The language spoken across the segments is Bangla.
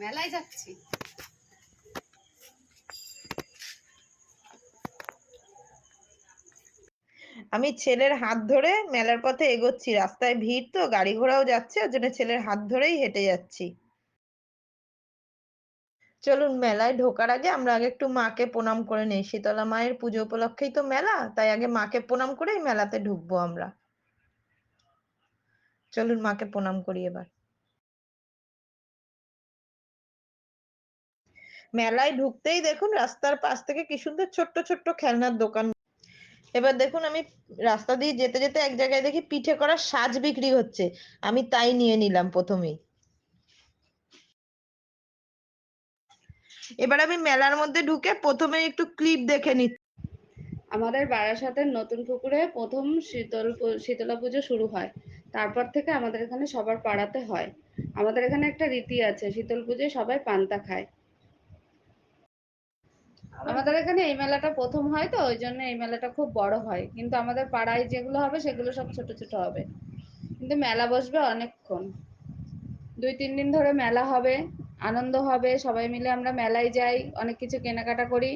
মেলায় যাচ্ছি। আমি ছেলের হাত ধরে মেলার পথে এগোচ্ছি, রাস্তায় ভিড় তো, গাড়ি ঘোড়াও যাচ্ছে, ওর জন্য ছেলের হাত ধরেই হেঁটে যাচ্ছি। চলুন, মেলায় ঢোকার আগে আমরা আগে একটু মাকে প্রণাম করে নেই। শীতলা মায়ের পুজো উপলক্ষেই তো মেলা, তাই আগে মাকে প্রণাম করেই মেলাতে ঢুকবো আমরা। চলুন মাকে প্রণাম করি এবার। মেলায় ঢুকতেই দেখুন রাস্তার পাশ থেকে কি সুন্দর ছোট্ট ছোট্ট খেলনার দোকান। এবার দেখুন আমি রাস্তা দিয়ে যেতে যেতে এক জায়গায় দেখি পিঠে করার সাজ বিক্রি হচ্ছে, আমি তাই নিয়ে নিলাম প্রথমেই। এবার আমি মেলার মধ্যে ঢুকে প্রথমে একটু ক্লিপ দেখে নিচ্ছি। আমাদের বারাসাতের নতুন পুকুরে প্রথম শীতলা পুজো শুরু হয়। তারপর থেকে আমাদের এখানে সবার পাড়াতে হয়। আমাদের এখানে একটা রীতি আছে, শীতল পুজোয় সবাই পান্তা খায়। আমাদের এখানে এই মেলাটা প্রথম হয়, তো ওই জন্য এই মেলাটা খুব বড় হয়, কিন্তু আমাদের পাড়ায় যেগুলো হবে সেগুলো সব ছোট ছোট হবে। কিন্তু মেলা বসবে অনেকক্ষণ, 2-3 দিন ধরে মেলা হবে, আনন্দ হবে, সবাই মিলে আমরা মেলায় যাই, অনেক কিছু কেনাকাটা করি।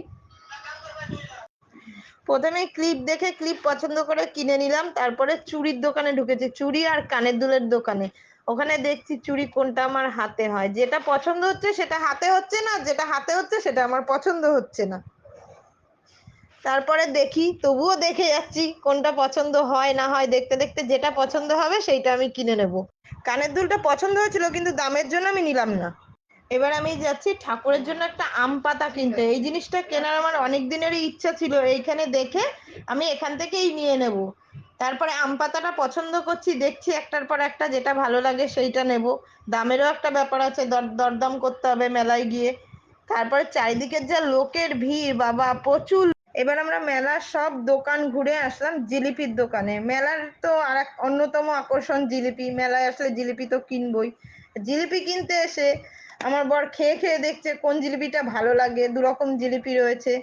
প্রথমে ক্লিপ দেখে ক্লিপ পছন্দ করে কিনে নিলাম, তারপরে চুড়ির দোকানে ঢুকেছি, চুড়ি আর কানের দুলের দোকানে। ওখানে দেখছি চুড়ি কোনটা আমার হাতে হয়, যেটা পছন্দ হচ্ছে সেটা হাতে হচ্ছে না, যেটা হাতে হচ্ছে সেটা আমার পছন্দ হচ্ছে না। তারপরে দেখি, তবুও দেখে যাচ্ছি কোনটা পছন্দ হয় না হয়, দেখতে দেখতে যেটা পছন্দ হবে সেইটা আমি কিনে নেব। কানের দুলটা পছন্দ হয়েছিল, কিন্তু দামের জন্য আমি নিলাম না। এবার আমি যাচ্ছি ঠাকুরের জন্য একটা আম পাতা কিনতে। এই জিনিসটা কেনার আমার অনেক দিনেরই ইচ্ছা ছিল, এইখানে দেখে আমি এখান থেকেই নিয়ে নেব। তারপরে আম পাতাটা পছন্দ করছি, দেখছি একটার পর একটা যেটা ভালো লাগে সেইটা নেব। দামেরও একটা ব্যাপার আছে, দরদাম করতে হবে মেলায় গিয়ে। তারপরে চারিদিকের যা লোকের ভিড়, বাবা প্রচুর। এবার আমরা মেলার সব দোকান ঘুরে আসলাম জিলিপির দোকানে। মেলার তো আর এক অন্যতম আকর্ষণ জিলিপি, মেলায় আসলে জিলিপি তো কিনবই। জিলিপি কিনতে এসে আমার বর খেয়ে খেয়ে দেখছে কোন জিলিপিটা ভালো লাগে, 2 রকম জিলিপি রয়েছে,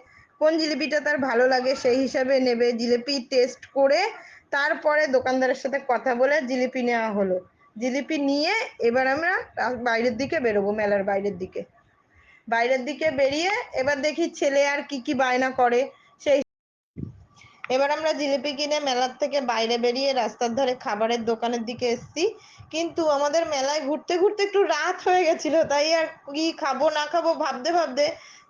কোন জিলিপিটা তার ভালো লাগে সেই হিসাবে নেবে। জিলিপি টেস্ট করে তারপরে দোকানদারের সাথে কথা বলে জিলিপি নেওয়া হলো। জিলিপি নিয়ে এবার আমরা বাইরের দিকে বেরোবো, মেলার বাইরের দিকে। বাইরের দিকে বেরিয়ে এবার দেখি ছেলে আর কি কি বায়না করে সেই। এবার আমরা জিলিপি কিনে মেলার থেকে বাইরে বেরিয়ে রাস্তার ধারে খাবারের দোকানের দিকে এসেছি। কিন্তু আমাদের মেলায় ঘুরতে ঘুরতে একটু রাত হয়ে গেছিল, তাই আর কি খাবো না খাবো ভাবতে ভাবতে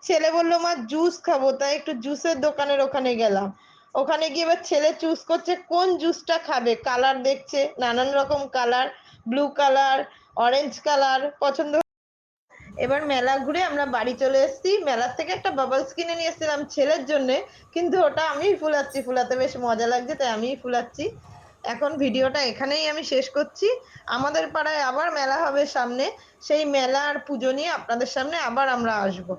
ছেলে বললো মা জুস খাবো, তাই একটু জুসের দোকানের ওখানে গেলাম। ওখানে গিয়ে এবার ছেলে চুজ করছে কোন জুসটা খাবে, কালার দেখছে, নানান রকম colour, blue colour, orange colour পছন্দ। এবার মেলা ঘুরে আমরা বাড়ি চলে এসেছি। মেলার থেকে একটা বাবলস কিনে নিয়ে এসেছিলাম ছেলের জন্য, কিন্তু ওটা আমিই ফুলাচ্ছি, ফুলাতে বেশ মজা লাগছে তাই আমিই ফুলাচ্ছি। এখন ভিডিওটা এখানেই আমি শেষ করছি। আমাদের পাড়ায় আবার মেলা হবে সামনে, সেই মেলা আর পুজো নিয়ে আপনাদের সামনে আবার আমরা আসবো।